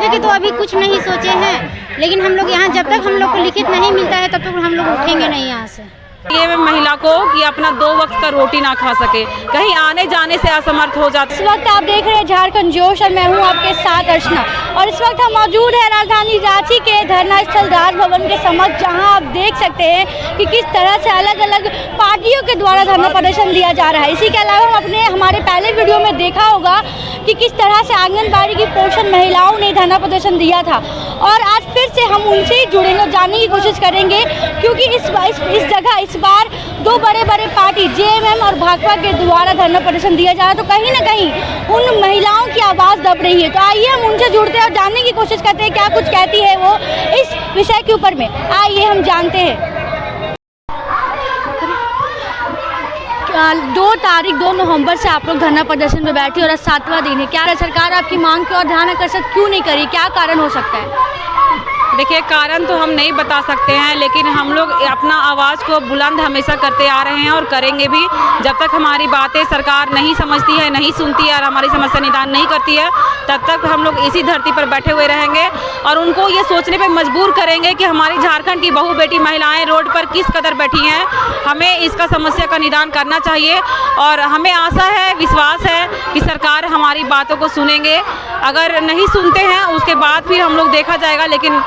के तो अभी कुछ नहीं सोचे हैं, लेकिन हम लोग यहाँ जब तक हम लोग को लिखित नहीं मिलता है तब तक हम लोग उठेंगे नहीं यहाँ से। ये महिला को कि अपना 2 वक्त का रोटी ना खा सके, कहीं आने जाने से असमर्थ हो जाती। इस वक्त आप देख रहे हैं झारखंड जोश और मैं हूं आपके साथ अर्चना, और इस वक्त हम मौजूद है राजधानी रांची के धरना स्थल राजभवन के समक्ष, जहां आप देख सकते हैं कि किस तरह से अलग अलग पार्टियों के द्वारा धरना प्रदर्शन दिया जा रहा है। इसी के अलावा हमने हमारे पहले वीडियो में देखा होगा कि किस तरह से आंगनबाड़ी की पोषण महिलाओं ने धरना प्रदर्शन दिया था, और आज फिर से हम उनसे ही जुड़ेंगे, जानने की कोशिश करेंगे, क्योंकि इस जगह इस बार 2 बड़े पार्टी जेएमएम और भाकपा के द्वारा धरना प्रदर्शन दिया जा रहा है, तो कहीं ना कहीं उन महिलाओं की आवाज़ दब रही है। तो आइए हम उनसे जुड़ते हैं और जानने की कोशिश करते हैं क्या कुछ कहती है वो इस विषय के ऊपर में। आइए हम जानते हैं। 2 नवंबर से आप लोग धरना प्रदर्शन में बैठे और आज 7वां दिन है। क्या सरकार आपकी मांग की ओर ध्यान आकर्षित क्यों नहीं करी, क्या कारण हो सकता है? देखिए, कारण तो हम नहीं बता सकते हैं, लेकिन हम लोग अपना आवाज़ को बुलंद हमेशा करते आ रहे हैं और करेंगे भी। जब तक हमारी बातें सरकार नहीं समझती है, नहीं सुनती है और हमारी समस्या निदान नहीं करती है, तब तक हम लोग इसी धरती पर बैठे हुए रहेंगे और उनको ये सोचने पे मजबूर करेंगे कि हमारी झारखंड की बहू बेटी महिलाएं रोड पर किस कदर बैठी हैं। हमें इसका समस्या का निदान करना चाहिए और हमें आशा है, विश्वास है कि सरकार हमारी बातों को सुनेंगे। अगर नहीं सुनते हैं उसके बाद फिर हम लोग देखा जाएगा, लेकिन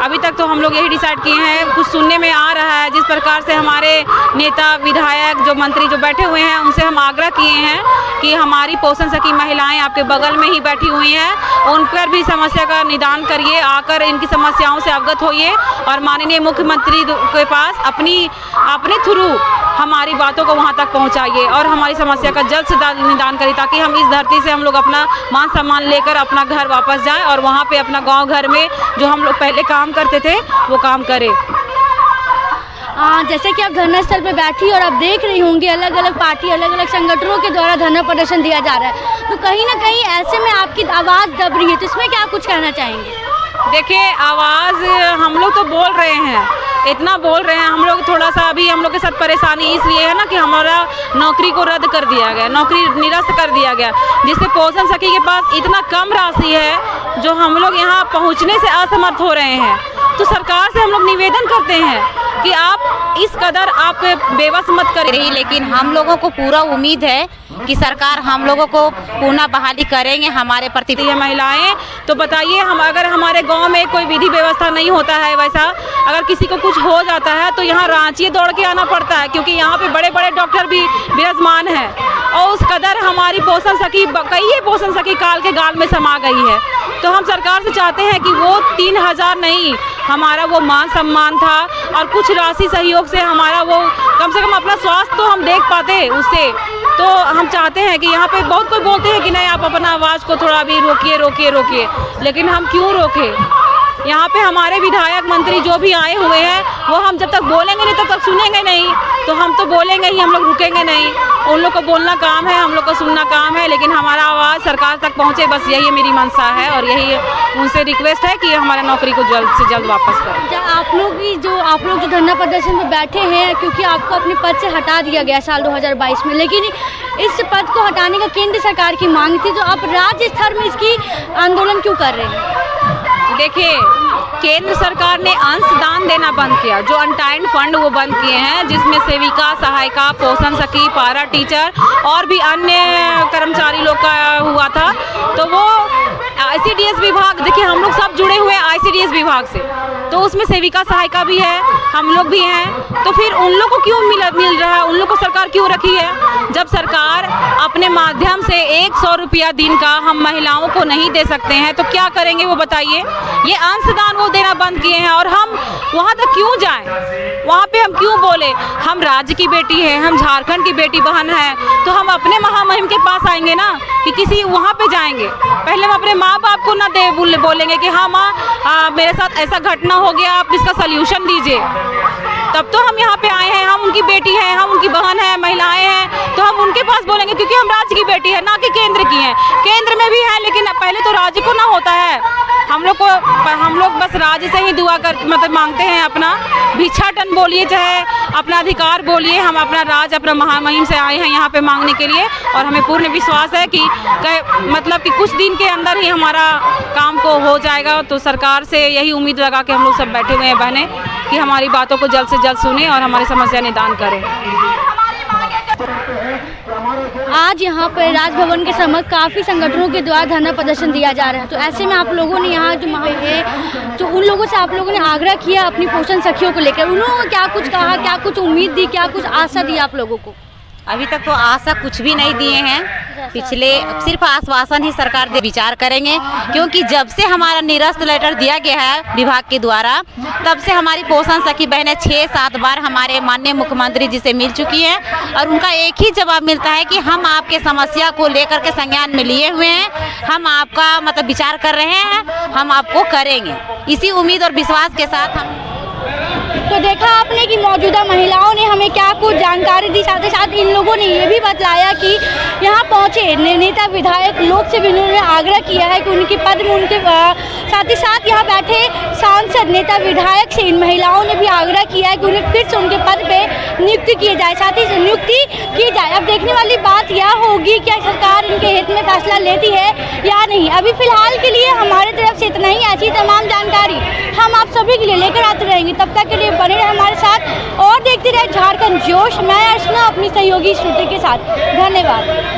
अभी तक तो हम लोग यही डिसाइड किए हैं। कुछ सुनने में आ रहा है, जिस प्रकार से हमारे नेता, विधायक, जो मंत्री जो बैठे हुए हैं, उनसे हम आग्रह किए हैं कि हमारी पोषण सखी महिलाएं आपके बगल में ही बैठी हुई हैं, उन पर भी समस्या का निदान करिए, आकर इनकी समस्याओं से अवगत होइए और माननीय मुख्यमंत्री के पास अपने थ्रू हमारी बातों को वहां तक पहुंचाइए और हमारी समस्या का जल्द से जल्द निदान करें, ताकि हम इस धरती से हम लोग अपना मान सम्मान लेकर अपना घर वापस जाएं और वहां पे अपना गांव घर में जो हम लोग पहले काम करते थे वो काम करें। जैसे कि आप धरना स्थल पर बैठी और आप देख रही होंगी अलग अलग पार्टी, अलग अलग संगठनों के द्वारा धरना प्रदर्शन दिया जा रहा है, तो कहीं ना कहीं ऐसे में आपकी आवाज़ दब रही है, तो इसमें क्या कुछ कहना चाहेंगे? देखिए, आवाज़ हम लोग तो बोल रहे हैं, इतना बोल रहे हैं। हम लोग थोड़ा सा अभी हम लोग के साथ परेशानी इसलिए है ना कि हमारा नौकरी को रद्द कर दिया गया, नौकरी निरस्त कर दिया गया, जिससे पोषण सखी के पास इतना कम राशि है जो हम लोग यहाँ पहुँचने से असमर्थ हो रहे हैं। तो सरकार से हम लोग निवेदन करते हैं कि आप इस कदर आप बेबस मत करें। लेकिन हम लोगों को पूरा उम्मीद है कि सरकार हम लोगों को पुनः बहाली करेंगे हमारे प्रति। ये महिलाएं तो बताइए, हम अगर हमारे गांव में कोई विधि व्यवस्था नहीं होता है, वैसा अगर किसी को कुछ हो जाता है तो यहाँ रांची दौड़ के आना पड़ता है, क्योंकि यहाँ पे बड़े बड़े डॉक्टर भी विराजमान हैं और उस कदर हमारी पोषण सखी कई पोषण सखी काल के गाल में समा गई है। तो हम सरकार से चाहते हैं कि वो 3000 नहीं, हमारा वो मान सम्मान था और कुछ राशि सहयोग से हमारा वो कम से कम अपना स्वास्थ्य तो हम देख पाते उससे। तो हम चाहते हैं कि यहाँ पे बहुत कोई बोलते हैं कि नहीं, आप अपना आवाज़ को थोड़ा भी रोकिए, लेकिन हम क्यों रोकें? यहाँ पे हमारे विधायक, मंत्री जो भी आए हुए हैं, वो हम जब तक बोलेंगे नहीं तब तक सुनेंगे नहीं, तो हम तो बोलेंगे ही, हम लोग रुकेंगे नहीं। उन लोग को बोलना काम है, हम लोग को सुनना काम है, लेकिन हमारा आवाज़ सरकार तक पहुँचे, बस यही मेरी मंशा है और यही उनसे रिक्वेस्ट है कि हमारा नौकरी को जल्द से जल्द वापस करें। आप लोग जो धरना प्रदर्शन में बैठे हैं, क्योंकि आपको अपने पद से हटा दिया गया साल 2022 में, लेकिन इस पद को हटाने का केंद्र सरकार की मांग थी, तो आप राज्य स्तर में इसकी आंदोलन क्यों कर रहे हैं? देखिए, केंद्र सरकार ने अंशदान देना बंद किया, जो अनटाइड फंड वो बंद किए हैं, जिसमें सेविका, सहायिका, पोषण सखी, पारा टीचर और भी अन्य कर्मचारी लोग का हुआ था। तो वो ICDS विभाग, देखिए हम लोग सब जुड़े हुए हैं ICDS विभाग से, तो उसमें सेविका सहायिका भी है, हम लोग भी हैं, तो फिर उन लोग को क्यों मिल रहा है? उन लोग को सरकार क्यों रखी है? जब सरकार अपने माध्यम से 100 रुपया दिन का हम महिलाओं को नहीं दे सकते हैं तो क्या करेंगे वो बताइए? ये अंशदान वो देना बंद किए हैं और हम वहाँ तक क्यों जाएं? वहाँ पे हम क्यों बोले? हम राज्य की बेटी हैं, हम झारखंड की बेटी बहन हैं, तो हम अपने महामहिम के पास आएंगे ना कि किसी वहाँ पे जाएंगे। पहले हम अपने माँ बाप को ना बोलेंगे कि हाँ माँ मेरे साथ ऐसा घटना हो गया, आप इसका सल्यूशन दीजिए, तब तो हम यहाँ पे आए हैं। हम उनकी बेटी हैं, हम उनकी बहन हैं, महिलाएं हैं, तो हम उनके पास बोलेंगे, क्योंकि हम राज्य की बेटी है, ना कि केंद्र की हैं। केंद्र में भी है, लेकिन पहले तो राज्य को ना होता है। हम लोग को हम लोग बस राज्य से ही दुआ कर मतलब मांगते हैं, अपना भिक्षाटन बोलिए चाहे अपना अधिकार बोलिए, हम अपना राज अपना महामहिम से आए हैं यहाँ पे मांगने के लिए। और हमें पूर्ण विश्वास है कि मतलब कि कुछ दिन के अंदर ही हमारा काम को हो जाएगा। तो सरकार से यही उम्मीद लगा के हम लोग सब बैठे हुए हैं बहनें कि हमारी बातों को जल्द से जल्द सुने और हमारी समस्या निदान करें। आज यहाँ पर राजभवन के समक्ष काफ़ी संगठनों के द्वारा धरना प्रदर्शन दिया जा रहा है। तो ऐसे में आप लोगों ने यहाँ जो उन लोगों से आप लोगों ने आग्रह किया अपनी पोषण सखियों को लेकर, उन्होंने क्या कुछ कहा, क्या कुछ उम्मीद दी, क्या कुछ आशा दी आप लोगों को? अभी तक तो आशा कुछ भी नहीं दिए हैं, पिछले सिर्फ आश्वासन ही सरकार दे विचार करेंगे, क्योंकि जब से हमारा निरस्त लेटर दिया गया है विभाग के द्वारा तब से हमारी पोषण सखी बहनें 6-7 बार हमारे माननीय मुख्यमंत्री जी से मिल चुकी हैं और उनका एक ही जवाब मिलता है कि हम आपके समस्या को लेकर के संज्ञान में लिए हुए हैं, हम आपका मतलब विचार कर रहे हैं, हम आपको करेंगे। इसी उम्मीद और विश्वास के साथ हम तो देखा आपने कि मौजूदा महिलाओं ने हमें क्या कुछ जानकारी दी, साथ ही साथ इन लोगों ने ये भी बतलाया कि यहाँ पहुँचे नेता विधायक लोग से भी उन्होंने आग्रह किया है कि उनके पद में उनके साथ ही साथ यहाँ बैठे सांसद नेता विधायक से इन महिलाओं ने भी आग्रह किया है कि उन्हें फिर से उनके पद पे नियुक्ति की जाए, साथ ही नियुक्ति की जाए। अब देखने वाली बात यह होगी क्या सरकार इनके हित में फैसला लेती है या नहीं। अभी फिलहाल के लिए हमारे तरफ से इतना ही। ऐसी तमाम जानकारी हम आप सभी के लिए लेकर आते रहेंगे, तब तक के लिए बने रहे हमारे साथ और देखते रहे झारखंड जोश। मैं अर्चना अपनी सहयोगी श्रुति के साथ। धन्यवाद।